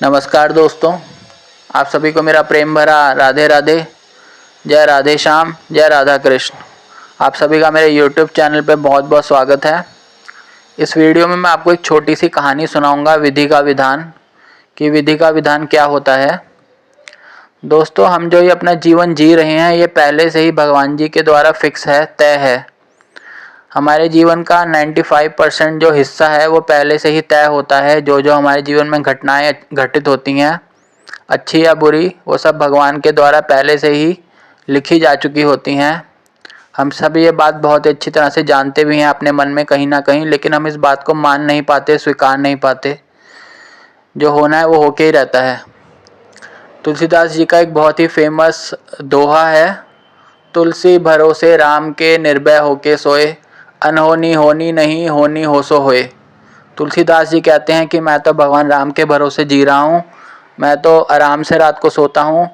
नमस्कार दोस्तों, आप सभी को मेरा प्रेम भरा राधे राधे। जय राधे श्याम, जय राधा कृष्ण। आप सभी का मेरे YouTube चैनल पे बहुत बहुत स्वागत है। इस वीडियो में मैं आपको एक छोटी सी कहानी सुनाऊंगा, विधि का विधान। कि विधि का विधान क्या होता है। दोस्तों, हम जो ये अपना जीवन जी रहे हैं, ये पहले से ही भगवान जी के द्वारा फिक्स है, तय है। हमारे जीवन का 95% जो हिस्सा है वो पहले से ही तय होता है। जो जो हमारे जीवन में घटनाएं घटित होती हैं, अच्छी या बुरी, वो सब भगवान के द्वारा पहले से ही लिखी जा चुकी होती हैं। हम सब ये बात बहुत अच्छी तरह से जानते भी हैं अपने मन में कहीं ना कहीं, लेकिन हम इस बात को मान नहीं पाते, स्वीकार नहीं पाते। जो होना है वो होके ही रहता है। तुलसीदास जी का एक बहुत ही फेमस दोहा है, तुलसी भरोसे राम के निर्भय होके सोए, अनहोनी होनी नहीं होनी हो सो होए। तुलसीदास जी कहते हैं कि मैं तो भगवान राम के भरोसे जी रहा हूँ, मैं तो आराम से रात को सोता हूँ,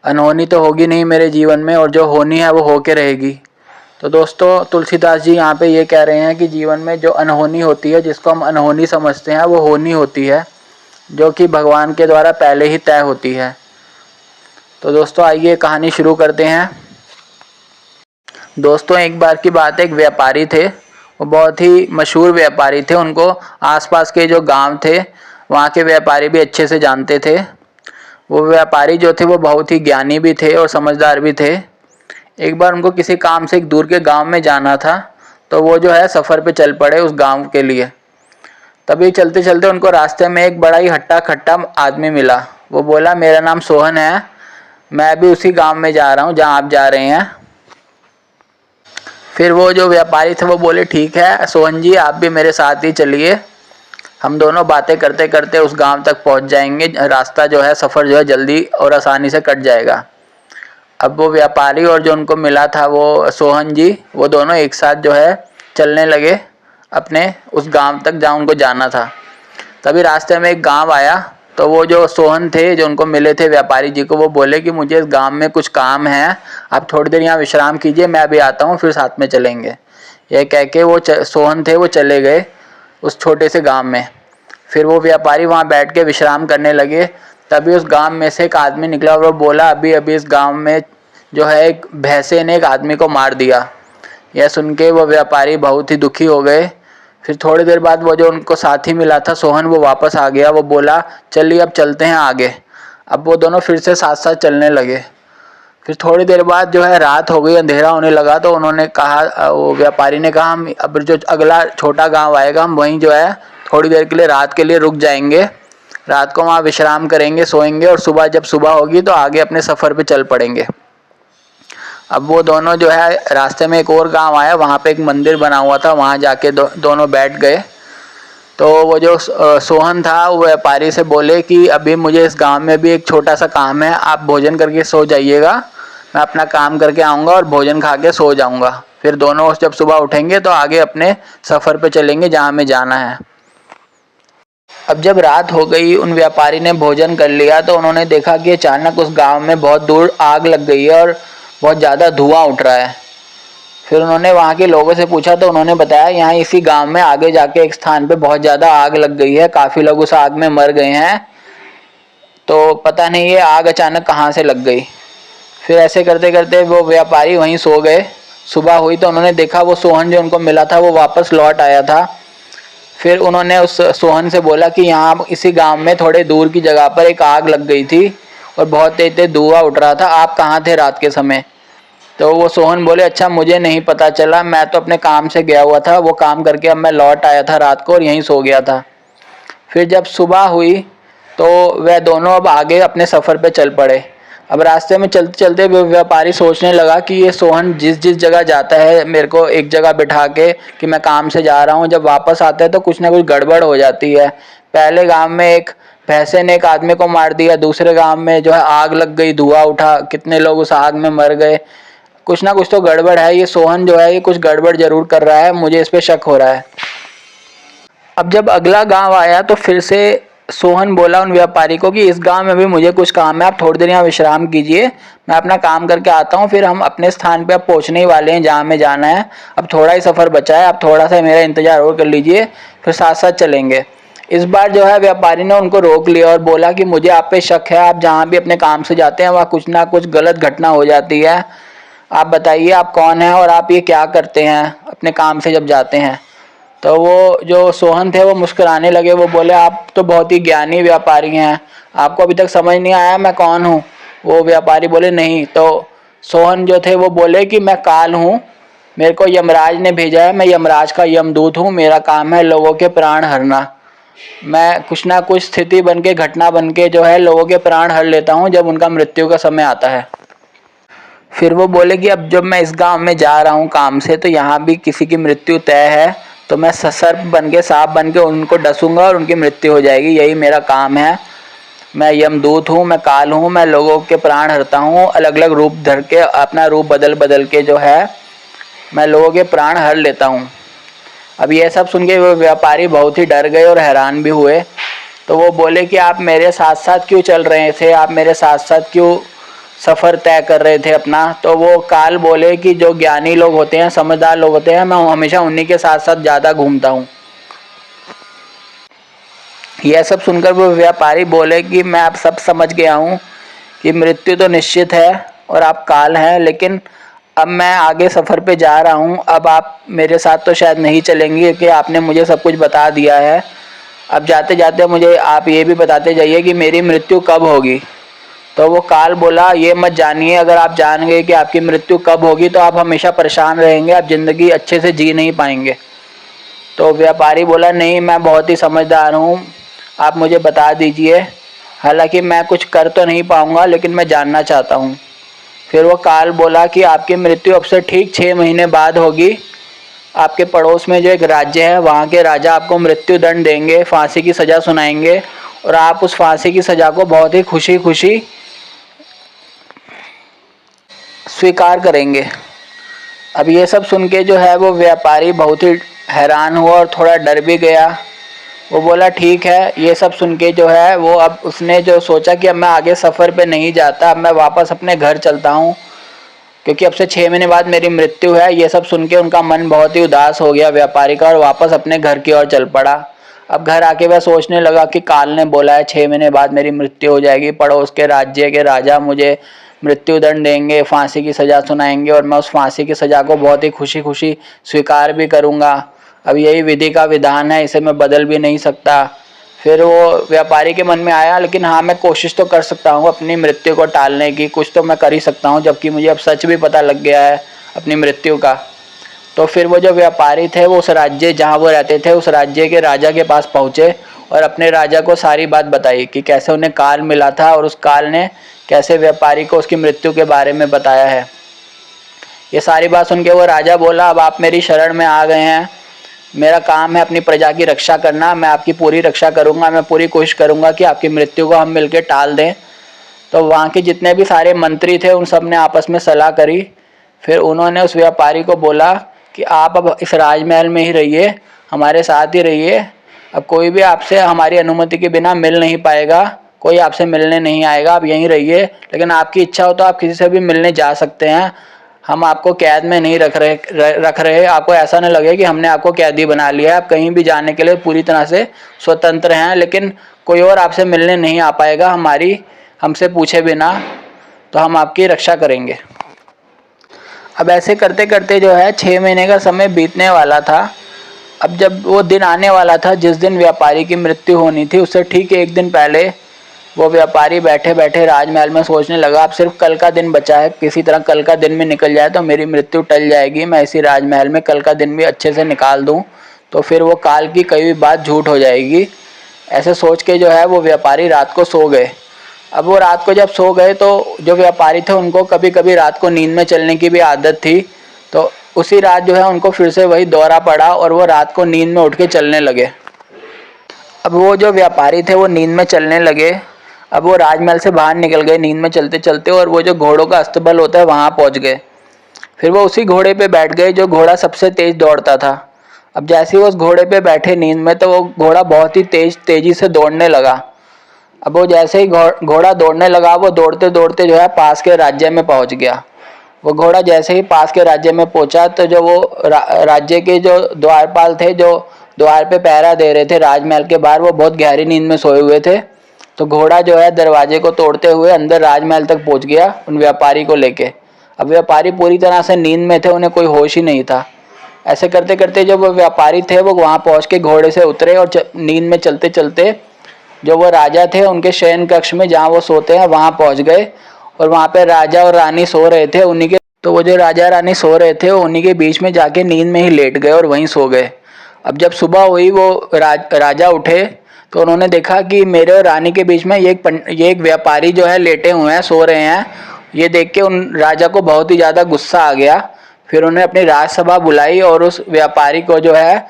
अनहोनी तो होगी नहीं मेरे जीवन में, और जो होनी है वो होके रहेगी। तो दोस्तों, तुलसीदास जी यहाँ पे ये कह रहे हैं कि जीवन में जो अनहोनी होती है, जिसको हम अनहोनी समझते हैं, वो होनी होती है, जो कि भगवान के द्वारा पहले ही तय होती है। तो दोस्तों, आइए कहानी शुरू करते हैं। दोस्तों, एक बार की बात है, एक व्यापारी थे। वो बहुत ही मशहूर व्यापारी थे। उनको आसपास के जो गांव थे, वहाँ के व्यापारी भी अच्छे से जानते थे। वो व्यापारी जो थे वो बहुत ही ज्ञानी भी थे और समझदार भी थे। एक बार उनको किसी काम से एक दूर के गांव में जाना था, तो वो जो है सफ़र पे चल पड़े उस गांव के लिए। तभी चलते चलते उनको रास्ते में एक बड़ा ही हट्टा खट्टा आदमी मिला। वो बोला, मेरा नाम सोहन है, मैं भी उसी गांव में जा रहा हूँ जहाँ आप जा रहे हैं। फिर वो जो व्यापारी थे वो बोले, ठीक है सोहन जी, आप भी मेरे साथ ही चलिए, हम दोनों बातें करते करते उस गांव तक पहुंच जाएंगे। रास्ता जो है, सफ़र जो है जल्दी और आसानी से कट जाएगा। अब वो व्यापारी और जो उनको मिला था वो सोहन जी, वो दोनों एक साथ जो है चलने लगे अपने उस गांव तक जहाँ उनको जाना था। तभी रास्ते में एक गांव आया, तो वो जो सोहन थे जो उनको मिले थे व्यापारी जी को, वो बोले कि मुझे इस गांव में कुछ काम है, आप थोड़ी देर यहाँ विश्राम कीजिए, मैं अभी आता हूँ, फिर साथ में चलेंगे। यह कह के वो सोहन थे वो चले गए उस छोटे से गांव में। फिर वो व्यापारी वहाँ बैठ के विश्राम करने लगे। तभी उस गांव में से एक आदमी निकला और वो बोला, अभी अभी इस गांव में जो है एक भैंसे ने एक आदमी को मार दिया। यह सुन के वो व्यापारी बहुत ही दुखी हो गए। फिर थोड़ी देर बाद वो जो उनको साथी मिला था सोहन, वो वापस आ गया। वो बोला, चलिए अब चलते हैं आगे। अब वो दोनों फिर से साथ साथ चलने लगे। फिर थोड़ी देर बाद जो है रात हो गई, अंधेरा होने लगा। तो उन्होंने कहा, वो व्यापारी ने कहा, हम अब जो अगला छोटा गांव आएगा, हम वहीं जो है थोड़ी देर के लिए, रात के लिए रुक जाएंगे, रात को वहाँ विश्राम करेंगे, सोएंगे, और सुबह जब सुबह होगी तो आगे अपने सफ़र पे चल पड़ेंगे। अब वो दोनों जो है रास्ते में एक और गांव आया, वहाँ पे एक मंदिर बना हुआ था, वहाँ जाके दोनों बैठ गए। तो वो जो सोहन था वो व्यापारी से बोले कि अभी मुझे इस गांव में भी एक छोटा सा काम है, आप भोजन करके सो जाइएगा, मैं अपना काम करके आऊँगा और भोजन खा के सो जाऊँगा। फिर दोनों जब सुबह उठेंगे तो आगे अपने सफ़र पे चलेंगे जहाँ हमें जाना है। अब जब रात हो गई, उन व्यापारी ने भोजन कर लिया, तो उन्होंने देखा कि अचानक उस गांव में बहुत दूर आग लग गई है और बहुत ज़्यादा धुआं उठ रहा है। फिर उन्होंने वहाँ के लोगों से पूछा, तो उन्होंने बताया, यहाँ इसी गांव में आगे जाके एक स्थान पे बहुत ज़्यादा आग लग गई है, काफ़ी लोग उस आग में मर गए हैं, तो पता नहीं ये आग अचानक कहाँ से लग गई। फिर ऐसे करते करते वो व्यापारी वहीं सो गए। सुबह हुई तो उन्होंने देखा वो सोहन जो उनको मिला था वो वापस लौट आया था। फिर उन्होंने उस सोहन से बोला कि यहाँ इसी गांव में थोड़े दूर की जगह पर एक आग लग गई थी और बहुत तेज तेज धुआं उठ रहा था, आप कहाँ थे रात के समय। तो वो सोहन बोले, अच्छा मुझे नहीं पता चला, मैं तो अपने काम से गया हुआ था, वो काम करके अब मैं लौट आया था रात को और यहीं सो गया था। फिर जब सुबह हुई तो वह दोनों अब आगे अपने सफ़र पे चल पड़े। अब रास्ते में चलते चलते व्यापारी सोचने लगा कि ये सोहन जिस जिस जगह जाता है, मेरे को एक जगह बिठा के कि मैं काम से जा रहा हूँ, जब वापस आता है तो कुछ ना कुछ गड़बड़ हो जाती है। पहले गांव में एक भैंसे ने एक आदमी को मार दिया, दूसरे गांव में जो है आग लग गई, धुआं उठा, कितने लोग उस आग में मर गए, कुछ ना कुछ तो गड़बड़ है। ये सोहन जो है ये कुछ गड़बड़ जरूर कर रहा है, मुझे इस पे शक हो रहा है। अब जब अगला गांव आया तो फिर से सोहन बोला उन व्यापारी को कि इस गांव में भी मुझे कुछ काम है, आप थोड़ी देर यहाँ विश्राम कीजिए, मैं अपना काम करके आता हूँ, फिर हम अपने स्थान पे अब पहुँचने ही वाले हैं जहाँ हमें जाना है। अब थोड़ा ही सफ़र बचा है, आप थोड़ा सा मेरा इंतज़ार और कर लीजिए, फिर साथ साथ चलेंगे। इस बार जो है व्यापारी ने उनको रोक लिया और बोला कि मुझे आप पे शक है, आप जहाँ भी अपने काम से जाते हैं वहाँ कुछ ना कुछ गलत घटना हो जाती है। आप बताइए आप कौन हैं और आप ये क्या करते हैं अपने काम से जब जाते हैं। तो वो जो सोहन थे वो मुस्कुराने लगे, वो बोले आप तो बहुत ही ज्ञानी व्यापारी हैं, आपको अभी तक समझ नहीं आया मैं कौन हूँ। वो व्यापारी बोले नहीं। तो सोहन जो थे वो बोले कि मैं काल हूँ, मेरे को यमराज ने भेजा है, मैं यमराज का यमदूत हूँ, मेरा काम है लोगों के प्राण हरना। मैं कुछ ना कुछ स्थिति बन के घटना बन के जो है लोगों के प्राण हर लेता हूँ जब उनका मृत्यु का समय आता है। फिर वो बोले कि अब जब मैं इस गांव में जा रहा हूँ काम से तो यहाँ भी किसी की मृत्यु तय है, तो मैं सर्प बन के सांप बन के उनको डसूंगा और उनकी मृत्यु हो जाएगी, यही मेरा काम है। मैं यमदूत हूँ, मैं काल हूँ, मैं लोगों के प्राण हरता हूँ, अलग अलग रूप धर के अपना रूप बदल बदल के जो है मैं लोगों के प्राण हर लेता हूँ। अब ये सब सुन के वो व्यापारी बहुत ही डर गए और हैरान भी हुए। तो वो बोले कि आप मेरे साथ साथ क्यों चल रहे थे, आप मेरे साथ साथ क्यों सफ़र तय कर रहे थे अपना। तो वो काल बोले कि जो ज्ञानी लोग होते हैं, समझदार लोग होते हैं, मैं हमेशा उन्हीं के साथ साथ ज़्यादा घूमता हूँ। यह सब सुनकर वो व्यापारी बोले कि मैं अब सब समझ गया हूँ कि मृत्यु तो निश्चित है और आप काल हैं, लेकिन अब मैं आगे सफ़र पे जा रहा हूँ, अब आप मेरे साथ तो शायद नहीं चलेंगी क्योंकि आपने मुझे सब कुछ बता दिया है। अब जाते जाते मुझे आप ये भी बताते जाइए कि मेरी मृत्यु कब होगी। तो वो काल बोला ये मत जानिए, अगर आप जान गए कि आपकी मृत्यु कब होगी तो आप हमेशा परेशान रहेंगे, आप ज़िंदगी अच्छे से जी नहीं पाएंगे। तो व्यापारी बोला नहीं, मैं बहुत ही समझदार हूँ, आप मुझे बता दीजिए, हालांकि मैं कुछ कर तो नहीं पाऊँगा लेकिन मैं जानना चाहता हूँ। फिर वो काल बोला कि आपकी मृत्यु अब से ठीक 6 महीने बाद होगी। आपके पड़ोस में जो एक राज्य है वहाँ के राजा आपको मृत्यु दंड देंगे, फांसी की सज़ा सुनाएंगे और आप उस फांसी की सज़ा को बहुत ही खुशी खुशी स्वीकार करेंगे। अब ये सब सुन के जो है वो व्यापारी बहुत ही हैरान हुआ और थोड़ा डर भी गया। वो बोला ठीक है। ये सब सुन के जो है वो अब उसने जो सोचा कि अब मैं आगे सफ़र पे नहीं जाता, अब मैं वापस अपने घर चलता हूँ क्योंकि अब से 6 महीने बाद मेरी मृत्यु है। ये सब सुन के उनका मन बहुत ही उदास हो गया व्यापारी का और वापस अपने घर की ओर चल पड़ा। अब घर आके वह सोचने लगा कि काल ने बोला है 6 महीने बाद मेरी मृत्यु हो जाएगी, पड़ोस के राज्य के राजा मुझे मृत्यु दंड देंगे, फांसी की सज़ा सुनाएंगे और मैं उस फांसी की सज़ा को बहुत ही खुशी खुशी स्वीकार भी करूँगा। अब यही विधि का विधान है, इसे मैं बदल भी नहीं सकता। फिर वो व्यापारी के मन में आया लेकिन हाँ मैं कोशिश तो कर सकता हूँ अपनी मृत्यु को टालने की, कुछ तो मैं कर ही सकता हूँ, जबकि मुझे अब सच भी पता लग गया है अपनी मृत्यु का। तो फिर वो जो व्यापारी थे वो उस राज्य जहाँ वो रहते थे उस राज्य के राजा के पास पहुँचे और अपने राजा को सारी बात बताई कि कैसे उन्हें काल मिला था और उस काल ने कैसे व्यापारी को उसकी मृत्यु के बारे में बताया है। ये सारी बात सुन के वो राजा बोला अब आप मेरी शरण में आ गए हैं, मेरा काम है अपनी प्रजा की रक्षा करना, मैं आपकी पूरी रक्षा करूंगा, मैं पूरी कोशिश करूंगा कि आपकी मृत्यु को हम मिलकर टाल दें। तो वहाँ के जितने भी सारे मंत्री थे उन सब ने आपस में सलाह करी। फिर उन्होंने उस व्यापारी को बोला कि आप अब इस राजमहल में ही रहिए, हमारे साथ ही रहिए, अब कोई भी आपसे हमारी अनुमति के बिना मिल नहीं पाएगा, कोई आपसे मिलने नहीं आएगा, आप यहीं रहिए, लेकिन आपकी इच्छा हो तो आप किसी से भी मिलने जा सकते हैं, हम आपको कैद में नहीं रख रहे, आपको ऐसा न लगे कि हमने आपको कैदी बना लिया है, आप कहीं भी जाने के लिए पूरी तरह से स्वतंत्र हैं, लेकिन कोई और आपसे मिलने नहीं आ पाएगा हमसे पूछे बिना, तो हम आपकी रक्षा करेंगे। अब ऐसे करते करते जो है 6 महीने का समय बीतने वाला था। अब जब वो दिन आने वाला था जिस दिन व्यापारी की मृत्यु होनी थी उससे ठीक 1 दिन पहले वो व्यापारी बैठे बैठे राजमहल में सोचने लगा अब सिर्फ कल का दिन बचा है, किसी तरह कल का दिन भी निकल जाए तो मेरी मृत्यु टल जाएगी, मैं इसी राजमहल में कल का दिन भी अच्छे से निकाल दूं तो फिर वो काल की कई भी बात झूठ हो जाएगी। ऐसे सोच के जो है वो व्यापारी रात को सो गए। अब वो रात को जब सो गए तो जो व्यापारी थे उनको कभी कभी रात को नींद में चलने की भी आदत थी, तो उसी रात जो है उनको फिर से वही दौरा पड़ा और वो रात को नींद में उठ के चलने लगे। अब वो जो व्यापारी थे वो नींद में चलने लगे। अब वो राजमहल से बाहर निकल गए नींद में चलते चलते और वो जो घोड़ों का अस्तबल होता है वहाँ पहुँच गए। फिर वो उसी घोड़े पे बैठ गए जो घोड़ा सबसे तेज दौड़ता था। अब जैसे ही वो उस घोड़े पे बैठे नींद में तो वो घोड़ा बहुत ही तेजी से दौड़ने लगा। अब वो जैसे ही घोड़ा दौड़ने लगा वो दौड़ते दौड़ते जो है पास के राज्य में पहुंच गया। वो घोड़ा जैसे ही पास के राज्य में पहुंचा तो जो वो राज्य के जो द्वारपाल थे, जो द्वार पे पहरा दे रहे थे राजमहल के बाहर, वो बहुत गहरी नींद में सोए हुए थे। तो घोड़ा जो है दरवाजे को तोड़ते हुए अंदर राजमहल तक पहुंच गया उन व्यापारी को लेके। अब व्यापारी पूरी तरह से नींद में थे, उन्हें कोई होश ही नहीं था। ऐसे करते करते जो वो व्यापारी थे वो वहाँ पहुँच के घोड़े से उतरे और नींद में चलते चलते जो वो राजा थे उनके शयन कक्ष में जहाँ वो सोते हैं वहाँ पहुँच गए। और वहाँ पे राजा और रानी सो रहे थे, उन्हीं के तो वो जो राजा रानी सो रहे थे उन्हीं के बीच में जाके नींद में ही लेट गए और वहीं सो गए। अब जब सुबह हुई वो राजा उठे तो उन्होंने देखा कि मेरे और रानी के बीच में ये एक व्यापारी जो है लेटे हुए हैं, सो रहे हैं। ये देख के उन राजा को बहुत ही ज़्यादा गुस्सा आ गया। फिर उन्होंने अपनी राजसभा बुलाई और उस व्यापारी को जो है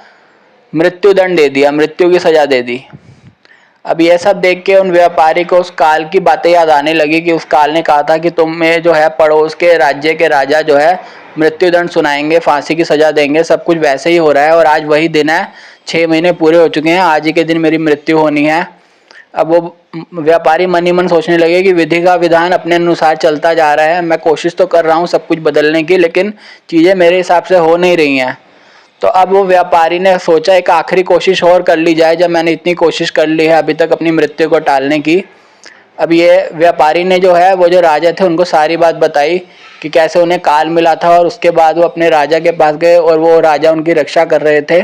मृत्युदंड दे दिया, मृत्यु की सज़ा दे दी। अब यह सब देख के उन व्यापारी को उस काल की बातें याद आने लगी कि उस काल ने कहा था कि तुम्हें जो है पड़ोस के राज्य के राजा जो है मृत्युदंड सुनाएंगे, फांसी की सज़ा देंगे। सब कुछ वैसे ही हो रहा है और आज वही दिन है, 6 महीने पूरे हो चुके हैं, आज ही के दिन मेरी मृत्यु होनी है। अब वो व्यापारी मन ही मन सोचने लगे कि विधि का विधान अपने अनुसार चलता जा रहा है, मैं कोशिश तो कर रहा हूँ सब कुछ बदलने की, लेकिन चीज़ें मेरे हिसाब से हो नहीं रही हैं। तो अब वो व्यापारी ने सोचा एक आखिरी कोशिश और कर ली जाए, जब मैंने इतनी कोशिश कर ली है अभी तक अपनी मृत्यु को टालने की। अब ये व्यापारी ने जो है वो जो राजा थे उनको सारी बात बताई कि कैसे उन्हें काल मिला था, और उसके बाद वो अपने राजा के पास गए और वो राजा उनकी रक्षा कर रहे थे।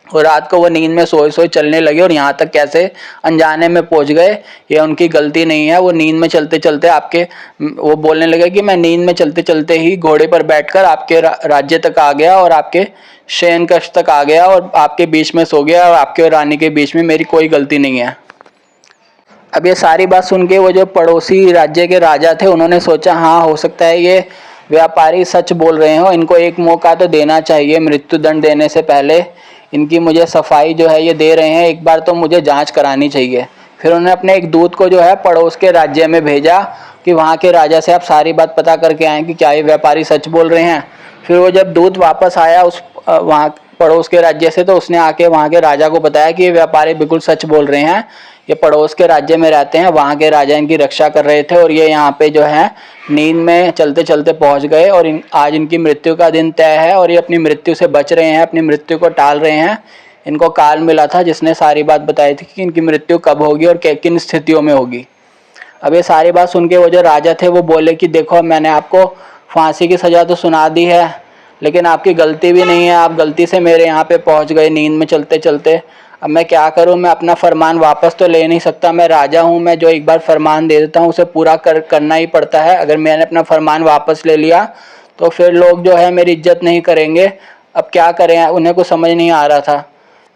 और रात को वो नींद में सोए सोए चलने लगे और यहाँ तक कैसे अनजाने में पहुँच गए, ये उनकी गलती नहीं है। वो नींद में चलते चलते वो बोलने लगे कि मैं नींद में चलते चलते ही घोड़े पर बैठकर आपके राज्य तक आ गया और आपके शयन कक्ष तक आ गया और आपके बीच में सो गया, और आपके और रानी के बीच में मेरी कोई गलती नहीं है। अब ये सारी बात सुन के वो जो पड़ोसी राज्य के राजा थे उन्होंने सोचा हाँ हो सकता है ये व्यापारी सच बोल रहे हो, इनको एक मौका तो देना चाहिए मृत्युदंड देने से पहले। इनकी मुझे सफाई जो है ये दे रहे हैं, एक बार तो मुझे जांच करानी चाहिए। फिर उन्होंने अपने एक दूत को जो है पड़ोस के राज्य में भेजा कि वहाँ के राजा से आप सारी बात पता करके आएँ कि क्या ये व्यापारी सच बोल रहे हैं। फिर वो जब दूत वापस आया उस वहाँ पड़ोस के राज्य से, तो उसने आके वहाँ के राजा को बताया कि ये व्यापारी बिल्कुल सच बोल रहे हैं, ये पड़ोस के राज्य में रहते हैं, वहाँ के राजा इनकी रक्षा कर रहे थे और ये यहाँ पे जो है नींद में चलते चलते पहुँच गए और आज इनकी मृत्यु का दिन तय है और ये अपनी मृत्यु से बच रहे हैं, अपनी मृत्यु को टाल रहे हैं। इनको काल मिला था जिसने सारी बात बताई थी कि इनकी मृत्यु कब होगी और किन स्थितियों में होगी। अब ये सारी बात सुन के वो जो राजा थे वो बोले कि देखो मैंने आपको फांसी की सज़ा तो सुना दी है, लेकिन आपकी गलती भी नहीं है, आप गलती से मेरे यहाँ पे पहुँच गए नींद में चलते चलते। अब मैं क्या करूँ, मैं अपना फरमान वापस तो ले नहीं सकता, मैं राजा हूँ, मैं जो एक बार फरमान दे देता हूँ उसे पूरा करना ही पड़ता है। अगर मैंने अपना फरमान वापस ले लिया तो फिर लोग जो है मेरी इज्जत नहीं करेंगे। अब क्या करें, उन्हें कुछ समझ नहीं आ रहा था।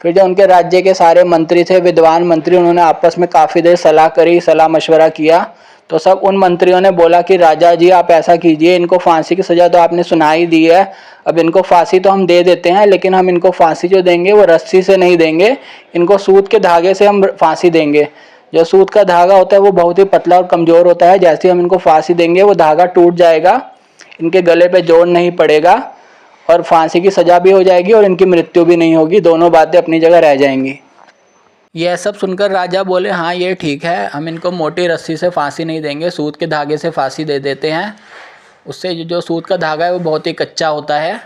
फिर जो उनके राज्य के सारे मंत्री थे, विद्वान मंत्री, उन्होंने आपस में काफ़ी देर सलाह करी, सलाह मशवरा किया। तो सब उन मंत्रियों ने बोला कि राजा जी आप ऐसा कीजिए, इनको फांसी की सज़ा तो आपने सुना ही दी है, अब इनको फांसी तो हम दे देते हैं, लेकिन हम इनको फांसी जो देंगे वो रस्सी से नहीं देंगे, इनको सूत के धागे से हम फांसी देंगे। जो सूत का धागा होता है वो बहुत ही पतला और कमज़ोर होता है, जैसे हम इनको फांसी देंगे वो धागा टूट जाएगा, इनके गले पे जोड़ नहीं पड़ेगा और फांसी की सज़ा भी हो जाएगी और इनकी मृत्यु भी नहीं होगी, दोनों बातें अपनी जगह रह जाएंगी। यह सब सुनकर राजा बोले हाँ ये ठीक है, हम इनको मोटी रस्सी से फांसी नहीं देंगे, सूत के धागे से फांसी दे देते हैं। उससे जो सूत का धागा है वो बहुत ही कच्चा होता है,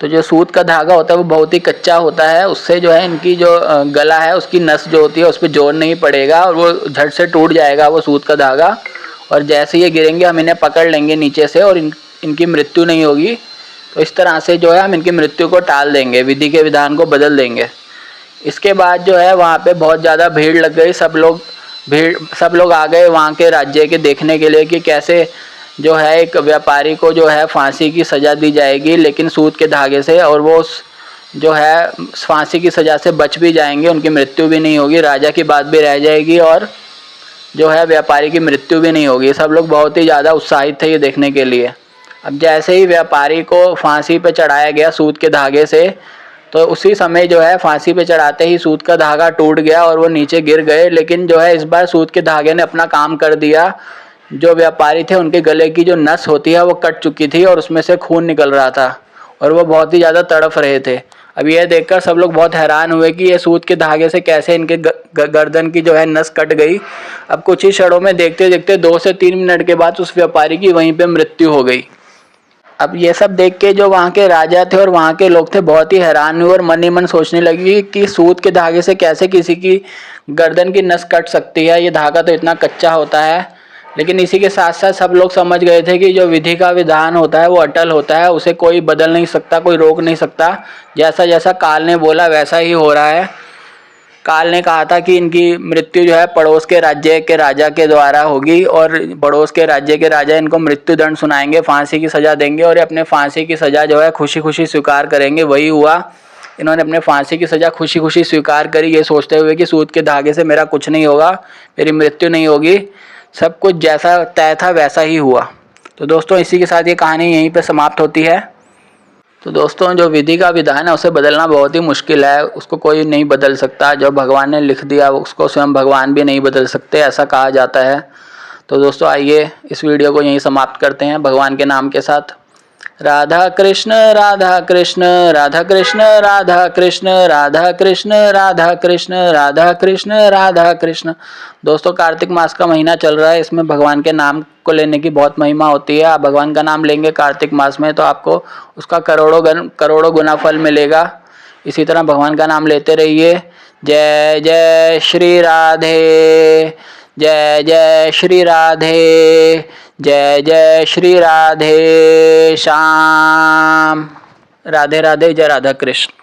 तो जो सूत का धागा होता है वो बहुत ही कच्चा होता है, उससे जो है इनकी जो गला है उसकी नस जो होती है उस पर जोर नहीं पड़ेगा और वो झट से टूट जाएगा वो सूत का धागा, और जैसे ये गिरेंगे हम इन्हें पकड़ लेंगे नीचे से और इनकी मृत्यु नहीं होगी। तो इस तरह से जो है हम इनकी मृत्यु को टाल देंगे, विधि के विधान को बदल देंगे। इसके बाद जो है वहाँ पे बहुत ज़्यादा भीड़ लग गई, सब लोग आ गए वहाँ के राज्य के देखने के लिए कि कैसे जो है एक व्यापारी को जो है फांसी की सज़ा दी जाएगी, लेकिन सूत के धागे से, और वो जो है फांसी की सज़ा से बच भी जाएंगे, उनकी मृत्यु भी नहीं होगी, राजा की बात भी रह जाएगी और जो है व्यापारी की मृत्यु भी नहीं होगी। सब लोग बहुत ही ज़्यादा उत्साहित थे ये देखने के लिए। अब जैसे ही व्यापारी को फांसी पे चढ़ाया गया सूत के धागे से, तो उसी समय जो है फांसी पे चढ़ाते ही सूत का धागा टूट गया और वो नीचे गिर गए। लेकिन जो है इस बार सूत के धागे ने अपना काम कर दिया। जो व्यापारी थे उनके गले की जो नस होती है वो कट चुकी थी और उसमें से खून निकल रहा था और वो बहुत ही ज़्यादा तड़फ रहे थे। अब यह देखकर सब लोग बहुत हैरान हुए कि ये सूत के धागे से कैसे इनके गर्दन की जो है नस कट गई। अब कुछ ही क्षणों में देखते देखते 2 से 3 मिनट के बाद उस व्यापारी की वहीं पे मृत्यु हो गई। अब ये सब देख के जो वहाँ के राजा थे और वहाँ के लोग थे बहुत ही हैरान हुए और मन ही मन सोचने लगी कि सूत के धागे से कैसे किसी की गर्दन की नस कट सकती है, ये धागा तो इतना कच्चा होता है। लेकिन इसी के साथ साथ सब लोग समझ गए थे कि जो विधि का विधान होता है वो अटल होता है, उसे कोई बदल नहीं सकता, कोई रोक नहीं सकता। जैसा जैसा काल ने बोला वैसा ही हो रहा है। काल ने कहा था कि इनकी मृत्यु जो है पड़ोस के राज्य के राजा के द्वारा होगी और पड़ोस के राज्य के राजा इनको मृत्यु दंड सुनाएंगे, फांसी की सज़ा देंगे और ये अपने फांसी की सज़ा जो है खुशी खुशी स्वीकार करेंगे। वही हुआ, इन्होंने अपने फांसी की सज़ा खुशी खुशी स्वीकार करी, ये सोचते हुए कि सूत के धागे से मेरा कुछ नहीं होगा, मेरी मृत्यु नहीं होगी। सब कुछ जैसा तय था वैसा ही हुआ। तो दोस्तों इसी के साथ ये कहानी यहीं पे समाप्त होती है। तो दोस्तों जो विधि का विधान है उसे बदलना बहुत ही मुश्किल है, उसको कोई नहीं बदल सकता। जो भगवान ने लिख दिया उसको स्वयं भगवान भी नहीं बदल सकते, ऐसा कहा जाता है। तो दोस्तों आइए इस वीडियो को यहीं समाप्त करते हैं भगवान के नाम के साथ। राधा कृष्ण राधा कृष्ण राधा कृष्ण राधा कृष्ण राधा कृष्ण राधा कृष्ण राधा कृष्ण राधा कृष्ण। दोस्तों कार्तिक मास का महीना चल रहा है, इसमें भगवान के नाम को लेने की बहुत महिमा होती है। आप भगवान का नाम लेंगे कार्तिक मास में तो आपको उसका करोड़ों गुना फल मिलेगा। इसी तरह भगवान का नाम लेते रहिए। जय जय श्री राधे, जय जय श्री राधे, जय जय श्री राधे श्याम। राधे राधे, जय राधा कृष्ण।